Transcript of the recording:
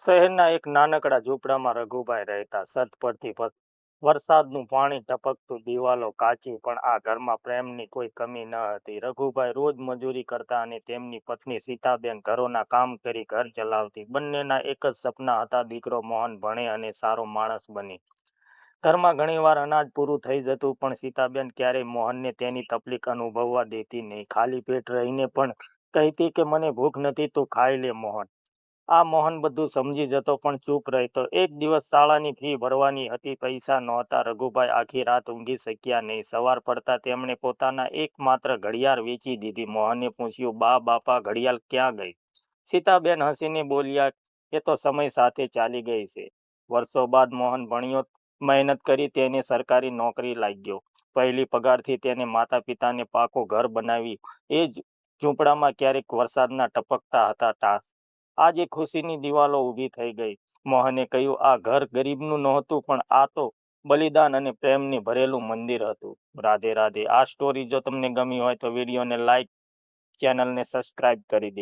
શહેરના એક નાનકડા ઝૂંપડામાં રઘુભાઈ રહેતા. છત પરથી વરસાદનું પાણી ટપકતું, દિવાલો કાચી, પણ આ ઘરમાં પ્રેમની કોઈ કમી ન હતી. રઘુભાઈ રોજ મજૂરી કરતા અને તેમની પત્ની સીતાબેન ઘરોના કામ કરી ઘર ચલાવતી. બંનેના એક જ સપના હતા, દીકરો મોહન ભણે અને સારો માણસ બને. ઘરમાં ઘણીવાર અનાજ પૂરું થઈ જતું, પણ સીતાબેન ક્યારેય મોહનને તેની તકલીફ અનુભવવા દેતી નહીં. ખાલી પેટ રહીને પણ કહેતી કે મને ભૂખ નથી, તું ખાઈ લે મોહન. આ મોહન બધું સમજી જતો, પણ ચૂપ રહેતો. એક દિવસ શાળાની ફી ભરવાની હતી, પૈસા નહોતા. રઘુભાઈ આખી રાત ઊંઘી શક્યા નહીં. સવાર પડતા તેમણે પોતાના એકમાત્ર ઘડિયાળ વેચી દીધી. મોહને પૂછ્યું, બા બાપા, ઘડિયાળ ક્યાં ગઈ? સીતાબેન હસીને બોલ્યા, એ તો સમય સાથે ચાલી ગઈ છે. વર્ષો બાદ મોહન ભણ્યો, મહેનત કરી, તેને સરકારી નોકરી લાગ્યો. પહેલી પગારથી તેને માતા પિતાને પાકું ઘર બનાવી. એ જ ઝૂંપડામાં ક્યારેક વરસાદના ટપકતા હતા ટાસ. આજે ખુશીની દિવાલો ઊભી થઈ ગઈ. મોહને કહ્યું, આ ઘર ગરીબનું નહોતું, પણ આ તો બલિદાન અને પ્રેમની ભરેલું મંદિર હતું. રાધે રાધે. આ સ્ટોરી જો તમને ગમી હોય તો વિડીયોને લાઈક, ચેનલને સબસ્ક્રાઈબ કરી દેજો.